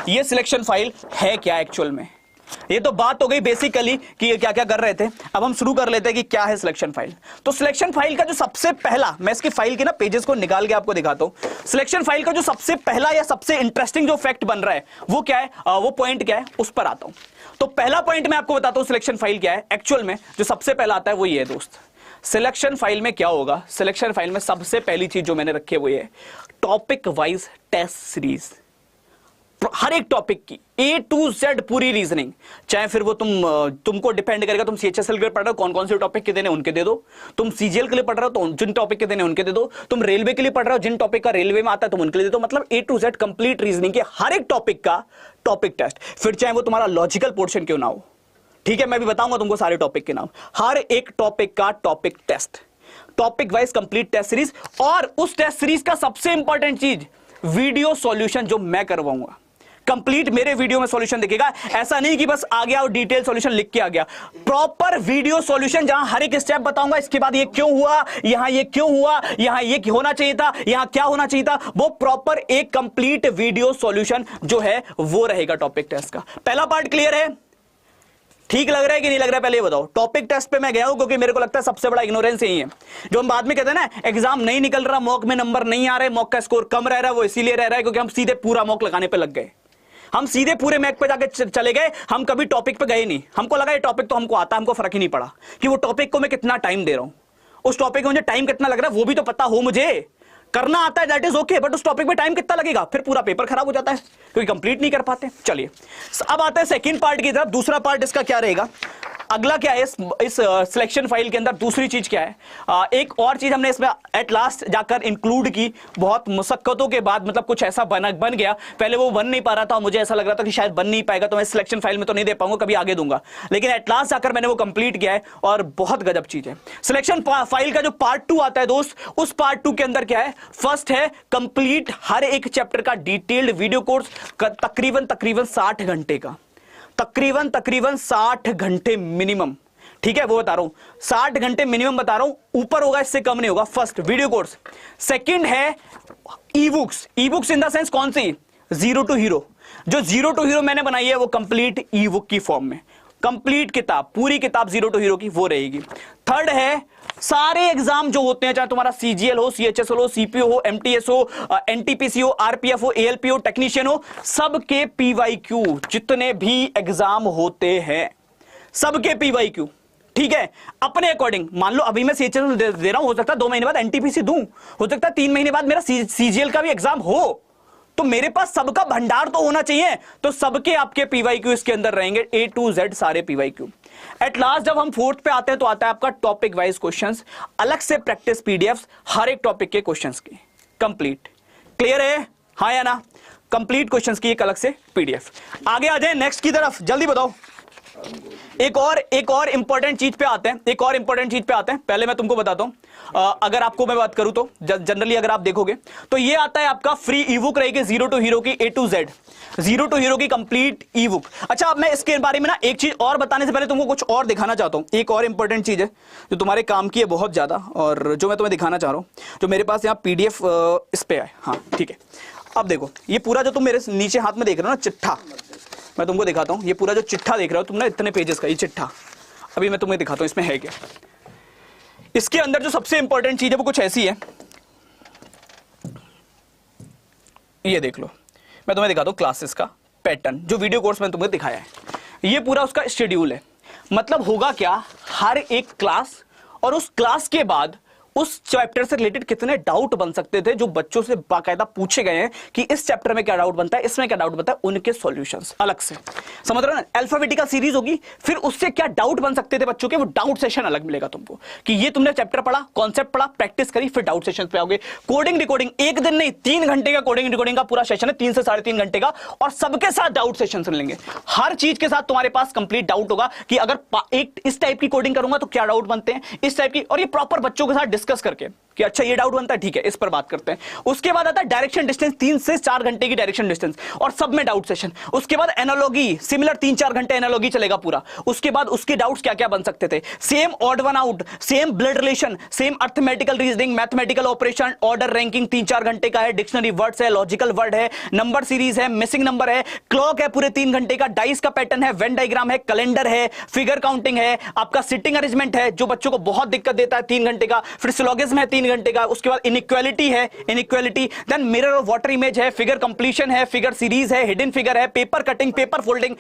ये selection file है क्या एक्चुअल में। ये तो बात हो गई बेसिकली कि क्या क्या कर रहे थे। अब हम शुरू कर लेते हैं कि क्या है सिलेक्शन फाइल। तो सिलेक्शन फाइल का जो सबसे पहला, मैं इसकी फाइल के ना पेजेस को निकाल के आपको दिखाता हूं। सिलेक्शन फाइल का जो सबसे पहला या सबसे इंटरेस्टिंग जो फैक्ट बन रहा है वो क्या है, वो पॉइंट क्या है, उस पर आता हूं। तो पहला पॉइंट मैं आपको बताता हूं सिलेक्शन फाइल क्या है एक्चुअल में। जो सबसे पहला आता है वो ये है दोस्त, सिलेक्शन फाइल में क्या होगा। सिलेक्शन फाइल में सबसे पहली चीज जो मैंने रखी है वो ये टॉपिक वाइज टेस्ट सीरीज। हर एक टॉपिक की A to Z पूरी रीजनिंग, चाहे फिर वो तुमको डिपेंड करेगा। तुम CHSL के लिए पढ़ रहे हो, कौन कौन से टॉपिक के देने उनके दे दो। तुम CGL के लिए पढ़ रहे हो तो जिन टॉपिक के देने उनके दे दो। तुम रेलवे के लिए पढ़ रहे हो, जिन टॉपिक का रेलवे में आता है तुम उनके लिए दे दो। मतलब A to Z complete reasoning के हर एक टॉपिक का टॉपिक टेस्ट, फिर चाहे वो तुम्हारा लॉजिकल पोर्शन क्यों ना हो। ठीक है, मैं भी बताऊंगा तुमको सारे टॉपिक के नाम। हर एक टॉपिक का topic test, topic wise complete test series. और उस टेस्ट सीरीज का सबसे इंपॉर्टेंट चीज वीडियो सॉल्यूशन जो मैं करवाऊंगा। कंप्लीट मेरे वीडियो में सॉल्यूशन दिखेगा। ऐसा नहीं कि बस आ गया और डिटेल सॉल्यूशन लिख के आ गया। प्रॉपर वीडियो सॉल्यूशन जहां हर एक स्टेप बताऊंगा, इसके बाद ये क्यों हुआ, यहां ये क्यों हुआ, यहां ये होना चाहिए था, यहां क्या होना चाहिए था। वो प्रॉपर एक कंप्लीट वीडियो सॉल्यूशन जो है वो रहेगा टॉपिक टेस्ट का। पहला पार्ट क्लियर है, ठीक लग रहा है कि नहीं लग रहा है, पहले ये बताओ। टॉपिक टेस्ट पे मैं गया हूं क्योंकि मेरे को लगता है सबसे बड़ा इग्नोरेंस यही है। जो हम बाद में कहते हैं ना एग्जाम नहीं निकल रहा, मॉक में नंबर नहीं आ रहे, मॉक का स्कोर कम रह रहा है, वो इसीलिए रह रहा है क्योंकि हम सीधे पूरा मॉक लगाने पे लग गए। हम सीधे पूरे मैक पे जाके चले गए, हम कभी टॉपिक पे गए नहीं। हमको लगा ये टॉपिक तो हमको आता है, हमको फर्क ही नहीं पड़ा कि वो टॉपिक को मैं कितना टाइम दे रहा हूं, उस टॉपिक में मुझे टाइम कितना लग रहा है वो भी तो पता हो। मुझे करना आता है दैट इज ओके, बट उस टॉपिक में टाइम कितना लगेगा, फिर पूरा पेपर खराब हो जाता है क्योंकि कंप्लीट नहीं कर पाते। चलिए अब आते हैं सेकंड पार्ट की तरफ। दूसरा पार्ट इसका क्या रहेगा, अगला क्या है इस सिलेक्शन फाइल के अंदर दूसरी चीज क्या है। एक और चीज हमने इसमें एट लास्ट जाकर इंक्लूड की, बहुत मुशक्कतों के बाद, मतलब कुछ ऐसा बन गया। पहले वो बन नहीं पा रहा था, मुझे ऐसा लग रहा था कि शायद बन नहीं पाएगा तो मैं सिलेक्शन फाइल में तो नहीं दे पाऊंगा, कभी आगे दूंगा, लेकिन एट लास्ट जाकर मैंने वो कंप्लीट किया है और बहुत गजब चीज है। सिलेक्शन फाइल का जो पार्ट 2 आता है दोस्त, उस पार्ट 2 के अंदर क्या है, फर्स्ट है कंप्लीट हर एक चैप्टर का डिटेल्ड वीडियो कोर्स, तकरीबन 60 घंटे का, तकरीबन 60 घंटे मिनिमम। ठीक है, वो बता रहा हूं 60 घंटे मिनिमम बता रहा हूं, ऊपर होगा इससे कम नहीं होगा। First video course. सेकंड है e books. E books in the sense कौन सी, जीरो टू हीरो। जो जीरो टू हीरो मैंने बनाई है वो कंप्लीट ई बुक की फॉर्म में, कंप्लीट किताब, पूरी किताब जीरो टू हीरो की वो रहेगी। थर्ड है सारे एग्जाम जो होते हैं, चाहे तुम्हारा CGL हो, CHSL हो, CPO हो, MTS हो, NTPC हो, RPF हो, ALP हो, टेक्नीशियन हो, सबके PYQ, जितने भी एग्जाम होते हैं सबके PYQ। ठीक है, अपने अकॉर्डिंग मान लो अभी मैं CHSL दे रहा हूं, हो सकता है 2 महीने बाद NTPC दूं, हो सकता है 3 महीने बाद मेरा CGL का भी एग्जाम हो, तो मेरे पास सबका भंडार तो होना चाहिए। तो सबके आपके PYQ इसके अंदर रहेंगे, A to Z सारे PYQ। एट लास्ट जब हम 4th पे आते हैं तो आता है आपका टॉपिक वाइज क्वेश्चंस, अलग से प्रैक्टिस PDFs हर एक टॉपिक के क्वेश्चंस की कंप्लीट। क्लियर है, हाँ या ना, कंप्लीट क्वेश्चंस की एक अलग से PDF। आगे आ जाए नेक्स्ट की तरफ, जल्दी बताओ। एक और इंपॉर्टेंट चीज पे आते हैं, एक और इंपॉर्टेंट चीज पे आते हैं। पहले मैं तुमको बताता हूं, अगर आपको मैं बात करूं तो जनरली अगर आप देखोगे तो ये आता है आपका फ्री ई बुक रहेगी जीरो टू हीरो की, A to Z zero to hero की कंप्लीट ई बुक। अच्छा, अब मैं इसके बारे में ना एक चीज और बताने से पहले तुमको कुछ और दिखाना चाहता हूं। एक और इंपॉर्टेंट चीज है जो तुम्हारे काम की है बहुत ज्यादा, और जो मैं तुम्हें दिखाना चाह रहा हूं, जो मेरे पास यहाँ PDF इस पे है। हाँ ठीक है, अब देखो ये पूरा जो तुम मेरे नीचे हाथ में देख रहे हो ना चिट्ठा, मैं तुमको दिखाता हूं। ये पूरा जो चिट्ठा देख रहे हो तुम ना, इतने पेजेस का ये चिट्ठा, अभी मैं तुम्हें दिखाता हूं इसमें है क्या। इसके अंदर जो सबसे इंपॉर्टेंट चीज है वो कुछ ऐसी है, ये देख लो। मैं तुम्हें दिखाता हूं क्लासेस का पैटर्न, जो वीडियो कोर्स में तुम्हें दिखाया है। ये पूरा उसका शेड्यूल है। मतलब होगा क्या, हर एक क्लास और उस क्लास के बाद उस चैप्टर से रिलेटेड कितने डाउट बन सकते थे जो बच्चों से बाकायदा पूछे गए हैं कि इस चैप्टर में क्या डाउट बनता है, इसमें क्या डाउट बनता है, उनके सॉल्यूशंस अलग से। समझ रहे हो ना, अल्फाबेटिकल सीरीज होगी, फिर उससे क्या डाउट बन सकते थे बच्चों के, वो डाउट सेशन अलग मिलेगा तुमको कि ये तुमने चैप्टर पढ़ा, कॉन्सेप्ट पढ़ा, प्रैक्टिस करी, फिर डाउट सेशन पे आओगे। कोडिंग रिकॉर्डिंग एक दिन नहीं 3 घंटे का कोडिंग रिकॉर्डिंग का पूरा सेशन है, 3 से 3.5 घंटे का, और सबके साथ डाउट सेशन सुन लेंगे। हर चीज के साथ तुम्हारे पास कंप्लीट डाउट होगा कि अगर एक इस टाइप की कोडिंग करूंगा तो क्या डाउट बनते हैं, इस टाइप की, और ये प्रॉपर बच्चों के साथ डिस्कस करके कि अच्छा ये डाउट बनता है, ठीक है इस पर बात करते हैं। उसके बाद आता है डायरेक्शन डिस्टेंस, 3 से 4 घंटे की डायरेक्शन डिस्टेंस और सब में डाउट सेशन। उसके बाद एनालॉजी, सिमिलर 3-4 घंटे एनालॉजी चलेगा पूरा। उसके बाद उसके डाउट्स क्या क्या बन सकते थे, same odd one out, same blood relation, same arithmetical reasoning, mathematical operation, order ranking 3-4 घंटे का है, डिक्शनरी वर्ड्स है, लॉजिकल वर्ड है, नंबर सीरीज है, मिसिंग नंबर है, क्लॉक है पूरे 3 घंटे का, डाइस का पैटर्न है, वेन डायग्राम है, कैलेंडर है, फिगर काउंटिंग है, आपका सिटिंग अरेंजमेंट है जो बच्चों को बहुत दिक्कत देता है 3 घंटे का, फिर सिलोगिज्म है 3 घंटे का, उसके बाद इनइक्वालिटी है, इनइक्वालिटी, देन मिरर और वाटर इमेज है, फिगर कंप्लीशन है, फिगर सीरीज है, हिडन फिगर है, paper cutting, paper folding,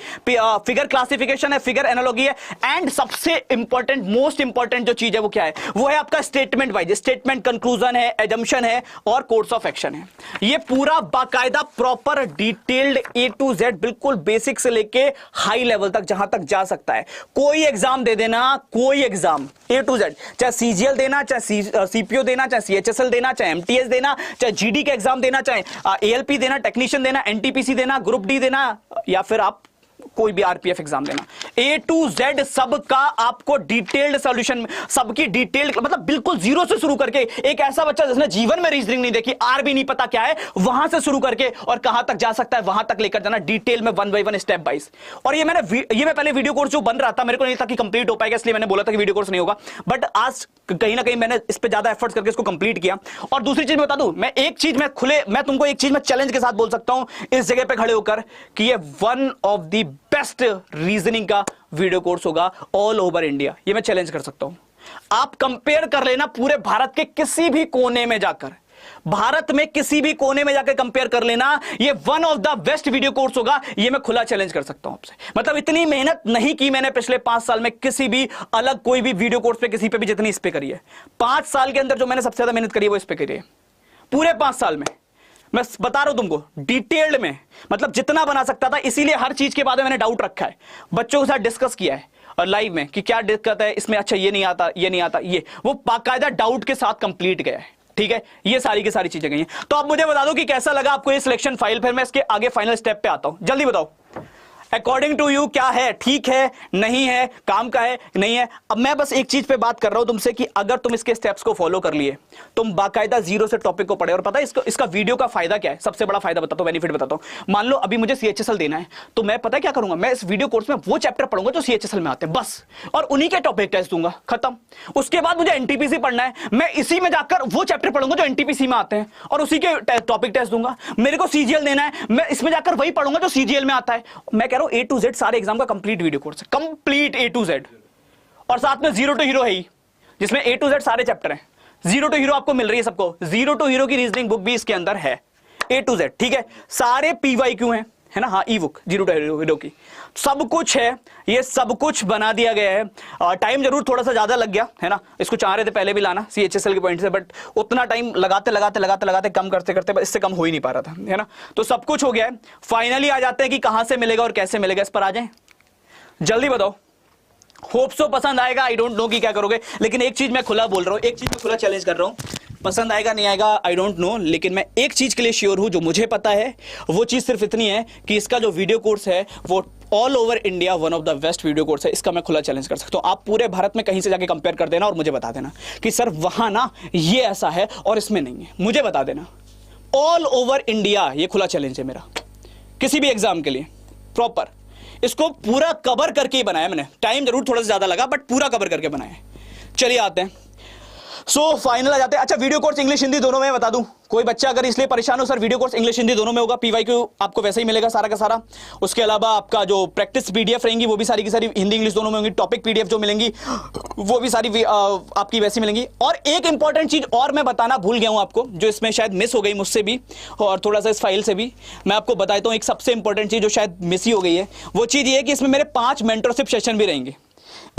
figure classification है, फिगर एनालॉजी है, एंड सबसे इंपॉर्टेंट, मोस्ट इंपॉर्टेंट जो चीज है वो क्या है, वो है आपका स्टेटमेंट वाइज, स्टेटमेंट, कंक्लूजन है, एजम्पशन है और कोर्स ऑफ एक्शन है। ये पूरा बाकायदा proper detailed A to Z, बिल्कुल बेसिक से लेके हाई लेवल तक जहां तक जा सकता है। कोई एग्जाम दे देना, कोई एग्जाम A to Z, चाहे CGL देना, चाहे CPO देना, चाहे CHSL देना, चाहे MTS देना, चाहे GD के एग्जाम देना, चाहे ALP देना, टेक्नीशियन देना, NTPC देना, ग्रुप डी देना, या फिर आप कोई भी RPF एग्जाम देना, A to Z सबका आपको डिटेल्ड सॉल्यूशन, सबकी डिटेल्ड, मतलब बिल्कुल जीरो से शुरू करके, एक ऐसा बच्चा जिसने जीवन में रीजनिंग नहीं देखी, R भी नहीं पता क्या है, वहां से शुरू करके और कहां तक जा सकता है वहां तक लेकर जाना डिटेल में, 1 by 1 स्टेप वाइज। और ये मैं पहले वीडियो कोर्स जो बन रहा था, मेरे को नहीं था कि कंप्लीट हो पाएगा, इसलिए मैंने बोला था कि वीडियो कोर्स नहीं होगा, बट आज कहीं ना कहीं मैंने इस पे ज्यादा एफर्ट्स करके इसको कंप्लीट किया। और दूसरी चीज मैं बता दूं, मैं तुमको एक चीज मैं चैलेंज के साथ बोल सकता हूं इस जगह पे खड़े होकर कि ये one of the best reasoning का वीडियो कोर्स होगा ऑल ओवर इंडिया। ये मैं चैलेंज कर सकता हूं। आप कंपेयर कर लेना पूरे भारत के किसी भी कोने में जाकर, भारत में किसी भी कोने में जाकर कंपेयर कर लेना, ये one of the best video course होगा। ये मैं खुला चैलेंज कर सकता हूं आपसे। मतलब इतनी मेहनत नहीं की मैंने पिछले 5 साल में किसी भी अलग कोई भी वीडियो कोर्स पे, किसी पे भी, जितनी इस पे करी है। 5 साल के अंदर जो मैंने सबसे ज्यादा मेहनत करी है वो इस पे करी है, पूरे 5 साल में। मैं बता रहा हूं तुमको डिटेल्ड में, मतलब जितना बना सकता था। इसीलिए हर चीज के बारे में मैंने डाउट रखा है, बच्चों के साथ डिस्कस किया है और लाइव में कि क्या दिक्कत है इसमें, अच्छा ये नहीं आता, ये नहीं आता, ये वो बाकायदा डाउट के साथ कंप्लीट गया है। ठीक है, ये सारी की सारी चीजें गई हैं। तो अब मुझे बता दो कि कैसा लगा आपको ये सिलेक्शन फाइल, फिर मैं इसके आगे फाइनल स्टेप पे आता हूं। जल्दी बताओ अकॉर्डिंग टू यू क्या है, ठीक है, नहीं है, काम का है, नहीं है। अब मैं बस एक चीज पे बात कर रहा हूं तुमसे कि अगर तुम इसके स्टेप्स को फॉलो कर लिए, तुम बाकायदा जीरो से टॉपिक को पढ़े। और पता है इसका वीडियो का फायदा क्या है, सबसे बड़ा फायदा बताता हूं, बेनिफिट बताता हूं। मान लो अभी मुझे CHSL देना है, तो मैं पता है क्या करूंगा, मैं इस वीडियो कोर्स में वो चैप्टर पढ़ूंगा जो CHSL में आते हैं बस, और उन्हीं के टॉपिक टेस्ट दूंगा, खत्म। उसके बाद मुझे NTPC पढ़ना है, मैं इसी में जाकर वो चैप्टर पढ़ूंगा जो NTPC में आते हैं और उसी के टॉपिक टेस्ट दूंगा। मेरे को CGL देना है, मैं इसमें जाकर वही पढ़ूंगा जो CGL में आता है। मैं कह रहा हूं A to Z सारे एग्जाम का कंप्लीट वीडियो कोर्स है, कंप्लीट A to Z, और साथ में 0 to Hero है ही, जिसमें A to Z सारे चैप्टर हैं। 0 to Hero आपको मिल रही है सबको, 0 to Hero की रीजनिंग बुक भी इसके अंदर है, A to Z। ठीक है, सारे PYQ हैं, है ना, हाँ, ई बुक 0 to Hero की सब कुछ है, ये सब कुछ बना दिया गया है। टाइम जरूर थोड़ा सा ज्यादा लग गया है ना, इसको चाह रहे थे पहले भी लाना CHSL के पॉइंट से, बट उतना टाइम लगाते कम करते इससे कम हो ही नहीं पा रहा था, है ना। तो सब कुछ हो गया है, फाइनली आ जाते हैं कि कहां से मिलेगा और कैसे मिलेगा, इस पर आ जाए, जल्दी बताओ। होप सो पसंद आएगा, आई डोंट नो कि क्या करोगे, लेकिन एक चीज मैं खुला बोल रहा हूं, एक चीज मैं खुला चैलेंज कर रहा हूं, पसंद आएगा नहीं आएगा आई डोंट नो, लेकिन मैं एक चीज के लिए श्योर हूं, जो मुझे पता है वो चीज सिर्फ इतनी है कि इसका जो वीडियो कोर्स है वो all over India one of the best video course है। इसका मैं खुला चैलेंज कर सकता हूं। आप पूरे भारत में कहीं से जाके कंपेयर कर देना और मुझे बता देना कि सर वहां ना ये ऐसा है और इसमें नहीं है, मुझे बता देना। ऑल ओवर इंडिया ये खुला चैलेंज है मेरा, किसी भी एग्जाम के लिए प्रॉपर इसको पूरा कवर करके ही बनाया मैंने। टाइम जरूर थोड़ा सा ज्यादा लगा बट पूरा कवर करके बनाया। चलिए आते हैं, सो फाइनल आ जाते हैं। अच्छा, वीडियो कोर्स इंग्लिश हिंदी दोनों में बता दूं, कोई बच्चा अगर इसलिए परेशान हो sir video course English Hindi दोनों में होगा, PYQ आपको वैसे ही मिलेगा सारा का सारा। उसके अलावा आपका जो प्रैक्टिस PDF रहेंगी वो भी सारी की सारी हिंदी इंग्लिश दोनों में होंगी। टॉपिक PDF जो मिलेंगी वो भी सारी आपकी वैसी मिलेंगी। और एक इंपॉर्टेंट चीज और मैं बताना भूल गया हूं आपको, जो इसमें शायद मिस हो गई मुझसे भी और थोड़ा सा इस फाइल से भी, मैं आपको बताता हूं। एक सबसे इंपॉर्टेंट चीज जो शायद मिस ही हो गई है, वो चीज ये है कि इसमें मेरे 5 मेंटरशिप सेशन भी रहेंगे।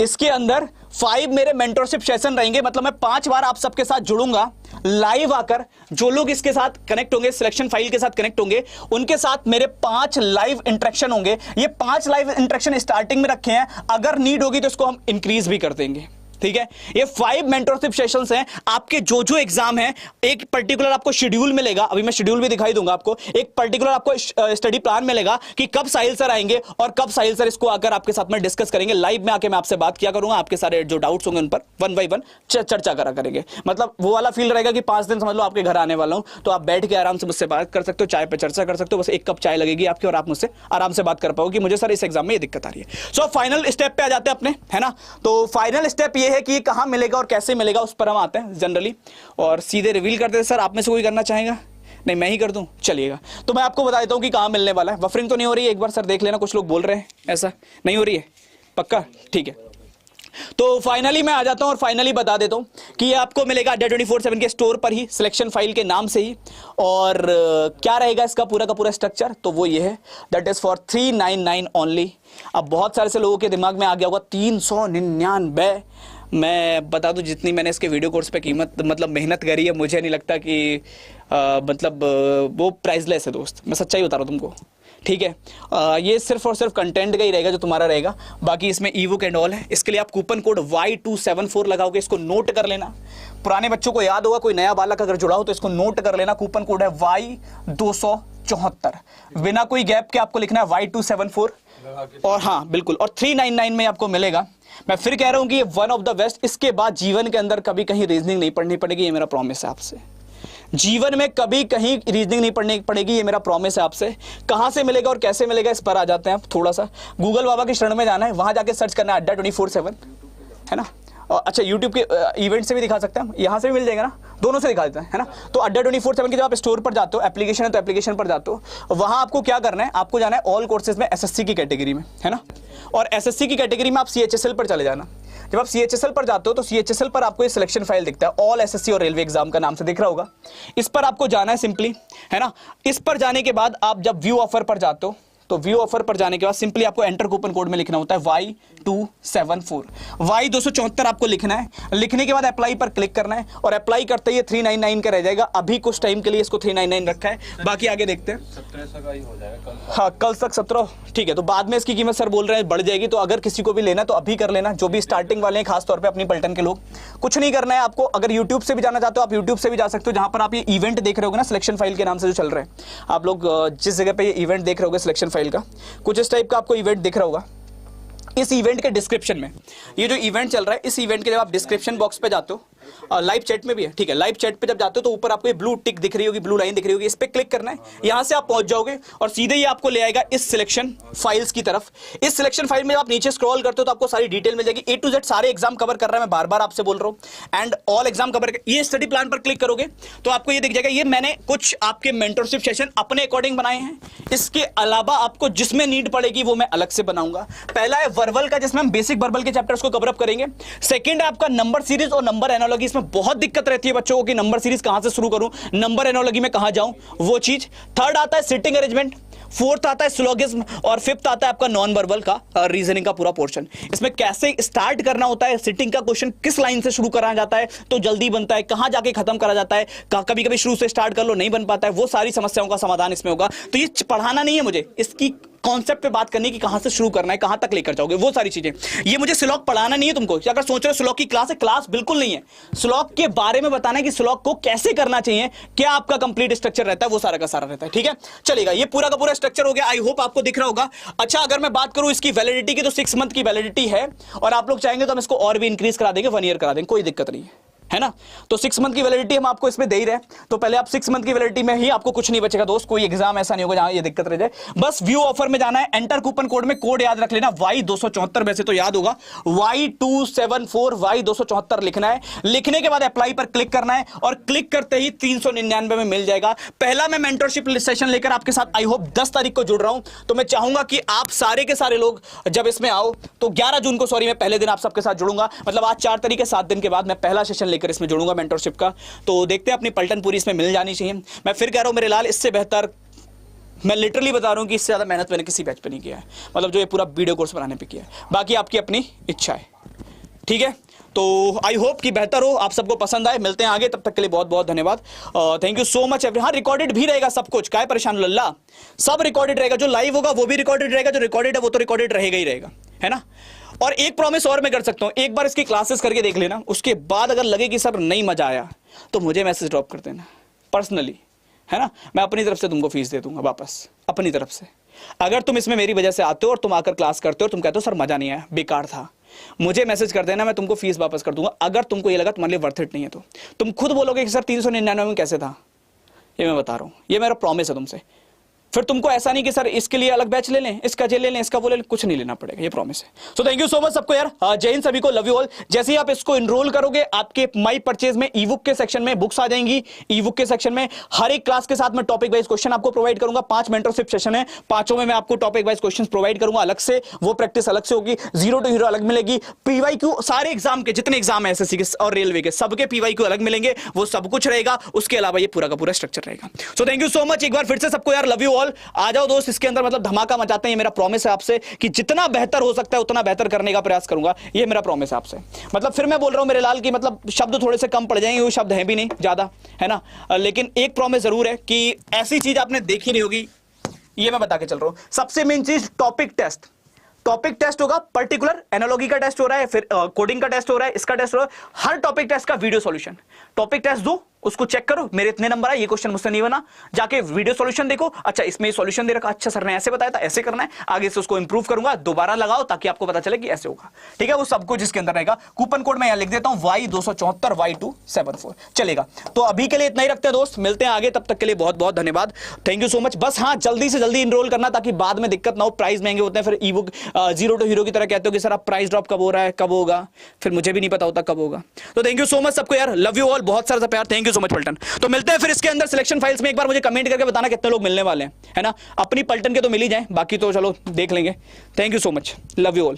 इसके अंदर 5 मेरे मेंटरशिप सेशन रहेंगे, मतलब मैं 5 बार आप सबके साथ जुड़ूंगा लाइव आकर। जो लोग इसके साथ कनेक्ट होंगे, सिलेक्शन फाइल के साथ कनेक्ट होंगे, उनके साथ मेरे 5 लाइव इंटरेक्शन होंगे। ये 5 लाइव इंटरेक्शन स्टार्टिंग में रखे हैं, अगर नीड होगी तो इसको हम इंक्रीज भी कर देंगे। ठीक है, ये 5 मेंटरशिप सेशंस हैं। आपके जो जो एग्जाम है एक पर्टिकुलर आपको शेड्यूल मिलेगा, अभी मैं शेड्यूल भी दिखाई दूंगा आपको। एक पर्टिकुलर आपको स्टडी प्लान मिलेगा कि कब साहिल सर आएंगे और कब साहिल सर इसको आकर आपके साथ में डिस्कस करेंगे। लाइव में आके मैं आपसे बात किया करूंगा, आपके सारे जो डाउट्स होंगे उन पर 1 बाय 1 चर्चा करा करेंगे। मतलब वो वाला फील रहेगा कि 5 दिन समझ लो आपके घर आने वाला हूं, तो आप बैठ के आराम से मुझसे बात कर सकते हो, चाय पे चर्चा कर सकते हो। बस 1 कप चाय लगेगी आपकी और आप मुझसे आराम से बात कर पाओगे कि मुझे सर इस एग्जाम में ये दिक्कत आ रही है। सो फाइनल स्टेप पे आ जाते हैं अपने, है ना। तो फाइनल स्टेप ये है कि कहां मिलेगा और कैसे मिलेगा, उस पर हम आते हैं जनरली और सीधे रिवील करते हैं। सर आप में से कोई करना चाहेगा? नहीं, मैं ही कर दूं, चलिएगा। तो मैं आपको बता देता हूं कि कहां मिलने वाला है। बफरिंग तो नहीं हो रही है, एक बार सर देख लेना, कुछ लोग बोल रहे हैं ऐसा नहीं हो रही है, पक्का? ठीक है। तो फाइनली मैं आ जाता हूं और फाइनली बता देता हूं कि ये आपको मिलेगा अड्डा 24/7 के स्टोर पर ही, सिलेक्शन फाइल के नाम से ही। और क्या रहेगा इसका पूरा का पूरा स्ट्रक्चर, तो वो ये है, दैट इज फॉर 399 ओनली। अब बहुत सारे से लोगों के दिमाग में आ गया होगा 399। मैं बता दूं, जितनी मैंने इसके वीडियो कोर्स पे कीमत मतलब मेहनत करी है, मुझे नहीं लगता कि वो प्राइसलेस है दोस्त, मैं सच्चाई बता रहा हूं तुमको, ठीक है। ये सिर्फ और सिर्फ कंटेंट का ही रहेगा जो तुम्हारा रहेगा, बाकी इसमें ई बुक एंड ऑल है। इसके लिए आप कूपन कोड Y274 लगाओगे, इसको नोट कर लेना। पुराने बच्चों को याद होगा, कोई नया बालक अगर जुड़ा हो तो इसको नोट कर लेना। कूपन कोड है Y274, बिना कोई गैप के आपको लिखना है Y274। और हाँ बिल्कुल, और 399 में आपको मिलेगा। मैं फिर कह रहा हूं कि ये वन ऑफ द बेस्ट। इसके बाद जीवन के अंदर कभी कहीं रीजनिंग नहीं पढ़नी पड़ेगी, ये मेरा प्रॉमिस है आपसे। जीवन में कभी कहीं रीजनिंग नहीं पढ़नी पड़ेगी, ये मेरा प्रॉमिस है आपसे। कहां से मिलेगा और कैसे मिलेगा, इस पर आ जाते हैं आप। थोड़ा सा गूगल बाबा की शरण में जाना है, वहां जाके सर्च करना है अड्डा 24/7, है ना। और अच्छा, यूट्यूब के इवेंट से भी दिखा सकते हैं हम, यहाँ से भी मिल जाएगा ना, दोनों से दिखा देते हैं, है ना। तो अड्डा 24/7 के जब आप स्टोर पर जाते हो, एप्लीकेशन है तो एप्लीकेशन पर जाते हो, वहां आपको क्या करना है, आपको जाना है ऑल कोर्सेज में एसएससी की कैटेगरी में, है ना। और एसएससी की कैटेगरी में आप सीएचएसएल पर चले जाना। जब आप सीएचएसएल पर जाते हो तो सीएचएसएल पर आपको ये सिलेक्शन फाइल दिखता है, ऑल एसएससी और रेलवे एग्जाम का नाम से दिख रहा होगा। इस पर आपको जाना है सिंपली, है ना। इस पर जाने के बाद आप जब व्यू ऑफर पर जाते हो, तो व्यू ऑफर पर जाने के बाद सिंपली आपको एंटर कूपन कोड में लिखना होता है Y274, Y274 आपको लिखना है। लिखने के बाद अप्लाई पर क्लिक करना है और अप्लाई करते ही 399 का रह जाएगा। अभी कुछ टाइम के लिए इसको 399 रखा है, बाकी आगे देखते हैं। 17 का ही हो जाएगा कल। हाँ, कल तक 17, ठीक है। तो बाद में इसकी कीमत सर बोल रहे हैं बढ़ जाएगी, तो अगर किसी को भी लेना तो अभी कर लेना। जो भी स्टार्टिंग वाले हैं, खासतौर पर अपनी पलटन के लोग, कुछ नहीं करना है आपको। अगर यूट्यूब से भी जाना चाहते हो आप यूट्यूब से भी जा सकते हो, जहां पर आप ये इवेंट देख रहे होगे ना, सिलेक्शन फाइल के नाम से जो चल रहे हैं। आप लोग जिस जगह पे ये इवेंट देख रहे होगे सिलेक्शन फाइल का, कुछ इस टाइप का आपको इवेंट दिख रहा होगा। इस इवेंट के डिस्क्रिप्शन में, ये जो इवेंट चल रहा है, इस इवेंट के जब आप डिस्क्रिप्शन बॉक्स पे जाते हो, लाइव चैट में भी है, ठीक है। लाइव चैट पे जब जाते हो तो ऊपर आपको ये ब्लू टिक दिख रही होगी, ब्लू लाइन दिख रही होगी, इस पे क्लिक करना है। यहां से आप पहुंच जाओगे और सीधे ही आपको ले आएगा इस सिलेक्शन फाइल्स की तरफ। इस सिलेक्शन फाइल में आप नीचे स्क्रॉल करते हो तो आपको सारी डिटेल मिल जाएगी। A to Z सारे एग्जाम कवर कर रहा है, मैं बार बार आपसे बोल रहा हूं, एंड ऑल एग्जाम कवर। ये स्टडी प्लान पर क्लिक करोगे तो आपको ये दिख जाएगा। ये मैंने कुछ आपके मेंटरशिप सेशन अपने अकॉर्डिंग बनाए हैं। इसके अलावा आपको जिसमें नीड पड़ेगी वो मैं अलग से बनाऊंगा। पहला है वर्बल का, जिसमें हम बेसिक वर्बल के चैप्टर्स को कवर अप करेंगे। सेकंड है आपका नंबर सीरीज और नंबर एनालॉजी। इसमें बहुत दिक्कत रहती है बच्चों को कि नंबर सीरीज कहां से शुरू करूं, नंबर एनालॉजी में कहां जाऊं, वो चीज। थर्ड आता है सिटिंग अरेंजमेंट, फोर्थ आता है सिलोगिज्म, और फिफ्थ आता है आपका नॉन वर्बल का रीजनिंग का पूरा पोर्शन। इसमें कैसे स्टार्ट करना होता है, सिटिंग का क्वेश्चन किस लाइन से शुरू करा जाता है तो जल्दी बनता है, कहां जाके खत्म करा जाता है, कभी कभी शुरू से स्टार्ट कर लो नहीं बन पाता है, वो सारी समस्याओं का समाधान इसमें होगा। तो ये पढ़ाना नहीं है मुझे, इसकी कॉन्सेप्ट पे बात करनी कि कहां से शुरू करना है, कहां तक लेकर जाओगे, वो सारी चीजें। ये मुझे स्लॉक पढ़ाना नहीं है तुमको। अगर सोच रहे हो स्लॉक की क्लास है, क्लास बिल्कुल नहीं है। स्लॉक के बारे में बताना है कि स्लॉक को कैसे करना चाहिए, क्या आपका कंप्लीट स्ट्रक्चर रहता है, वो सारा का सारा रहता है, ठीक है। चलेगा, ये पूरा का पूरा स्ट्रक्चर हो गया। आई होप आपको दिख रहा होगा। अच्छा, अगर मैं बात करूं इसकी वैलिडिटी की, तो 6 मंथ की वैलिडिटी है, और आप लोग चाहेंगे तो हम इसको और भी इंक्रीज करा देंगे, 1 ईयर करा देंगे, कोई दिक्कत नहीं है ना। तो 6 मंथ की वैलिडिटी हम आपको इसमें दे ही रहे। तो पहले आप 6 मंथ की वैलिडिटी में ही आपको कुछ नहीं बचेगा दोस्त, कोई एग्जाम ऐसा नहीं होगा जहां ये दिक्कत रह जाए। बस व्यू ऑफर में जाना है, एंटर कूपन कोड में कोड याद रख लेना Y274, वैसे तो याद होगा, Y274 Y274 लिखना है। लिखने के बाद अप्लाई पर क्लिक करना है और क्लिक करते ही 399 में मिल जाएगा। पहला मैं मेंटरशिप सेशन लेकर आपके साथ आई होप 10 तारीख को जुड़ रहा हूं। तो मैं चाहूंगा कि आप सारे के सारे लोग जब इसमें आओ, तो 11 जून को, सॉरी, मैं पहले दिन आप सबके साथ जुड़ूंगा। मतलब आज 4 तारीख है, 7 दिन के बाद मैं पहला सेशन इसमें जुड़ूंगा मेंटरशिप का। तो देखते हैं, अपनी पलटन पूरी इसमें मिल जानी चाहिए। मैं फिर कह रहा हूं मेरे लाल, इससे बेहतर, मैं लिटरली बता रहा हूं कि इससे ज्यादा मेहनत मैंने किसी बैच पे नहीं किया है, मतलब जो ये पूरा वीडियो कोर्स बनाने पे किया है। बाकी आपकी अपनी इच्छा है, ठीक है। तो आई होप कि बेहतर हो, आप सबको पसंद आए। मिलते हैं आगे, तब तक के लिए बहुत बहुत धन्यवाद। Thank you so much. हाँ, रिकॉर्डेड भी रहेगा सब कुछ, क्या परेशान लल्ला, सब रिकॉर्डेड रहेगा। जो लाइव होगा वो भी रिकॉर्डेड रहेगा, जो रिकॉर्डेड है वो तो रिकॉर्डेड रहेगा ही रहेगा, है ना। और एक प्रॉमिस और मैं कर सकता हूं, एक बार इसकी क्लासेस करके देख लेना, उसके बाद अगर लगे कि सर नहीं मजा आया तो मुझे मैसेज ड्रॉप कर देना पर्सनली, है ना। मैं अपनी तरफ से तुमको फीस दे दूंगा वापस, अपनी तरफ से। अगर तुम इसमें मेरी वजह से आते हो और तुम आकर क्लास करते हो और तुम कहते हो सर मजा नहीं आया, बेकार था, मुझे मैसेज कर देना, मैं तुमको फीस वापस कर दूंगा। अगर तुमको ये लगा तुम्हारे लिए वर्थ इट नहीं है तो तुम खुद बोलोगे कि सर 399 में कैसे था, ये मैं बता रहा हूं, ये मेरा प्रॉमिस है तुमसे। फिर तुमको ऐसा नहीं कि सर इसके लिए अलग बैच ले लें, इसका जे ले लें, इसका वो ले लें, कुछ नहीं लेना पड़ेगा, ये प्रॉमिस है। So thank you so much सबको यार, जय हिंद सभी को, लव यू ऑल। जैसे ही आप इसको इनरोल करोगे आपके माई परचेज में ई बुक के सेक्शन में बुक्स आ जाएंगी। ई बुक के सेक्शन में हर एक क्लास के साथ मैं टॉपिक वाइज क्वेश्चन आपको प्रोवाइड करूंगा। 5 मेंटरशिप सेशन है, 5 में मैं आपको टॉपिक वाइज क्वेश्चन प्रोवाइड करूंगा अलग से, वो प्रैक्टिस अलग से होगी, जीरो टू हीरो अलग मिलेगी। पीवाईक्यू सारे एग्जाम के जितने एग्जाम है एसएससी के और रेलवे के सबके पीवाईक्यू अलग मिलेंगे, वो सब कुछ रहेगा। उसके अलावा ये पूरा का पूरा स्ट्रक्चर रहेगा। So thank you so much एक बार फिर से सबको यार, लव यू ऑल। आ जाओ दोस्त, इसके अंदर मतलब धमाका मचाते हैं। ये मेरा प्रॉमिस है आपसे कि जितना बेहतर हो सकता है उतना बेहतर करने का प्रयास करूंगा, ये मेरा प्रॉमिस है आपसे। मतलब फिर मैं बोल रहा हूं मेरे लाल की मतलब शब्द थोड़े से कम पड़ जाएंगे, वो शब्द हैं भी नहीं ज्यादा, है ना। लेकिन एक प्रॉमिस जरूर है कि ऐसी चीज आपने देखी नहीं होगी, ये मैं बता के चल रहा हूं। सबसे मेन चीज टॉपिक टेस्ट, टॉपिक टेस्ट होगा, पर्टिकुलर एनालॉजी का टेस्ट हो रहा है, फिर कोडिंग का टेस्ट हो रहा है, इसका टेस्ट हो रहा है। हर टॉपिक टेस्ट का वीडियो सॉल्यूशन, टॉपिक टेस्ट दो, उसको चेक करो, मेरे इतने नंबर आए, ये क्वेश्चन मुझसे नहीं बना, जाके वीडियो सॉल्यूशन देखो, अच्छा इसमें ये सॉल्यूशन दे रखा, अच्छा सर ने ऐसे बताया था, ऐसे करना है, आगे से उसको इंप्रूव करूंगा, दोबारा लगाओ ताकि आपको पता चले कि ऐसे होगा, ठीक है। वो सब कुछ इसके अंदर रहेगा। कूपन कोड मैं यहां लिख देता हूं Y274 Y274, चलेगा। तो अभी के लिए इतना ही रखते हैं दोस्त, मिलते हैं आगे, तब तक के लिए बहुत बहुत धन्यवाद, थैंक यू सो मच। बस हाँ, जल्दी से जल्दी इनरोल करना ताकि बाद में दिक्कत ना हो, प्राइस महंगे होते हैं, फिर e book zero to hero की तरह कहते हो कि सर आप प्राइस ड्रॉप कब हो रहा है, कब होगा, फिर मुझे भी नहीं पता होता कब होगा। तो थैंक यू सो मच सबको यार, लव यू ऑल, बहुत सारा प्यार, थैंक यू सो मच पलटन। तो मिलते हैं फिर इसके अंदर सिलेक्शन फाइल्स में। एक बार मुझे कमेंट करके बताना कितने लोग मिलने वाले हैं, है ना। अपनी पलटन के तो मिल ही जाए, बाकी तो चलो देख लेंगे। Thank you so much, love you all.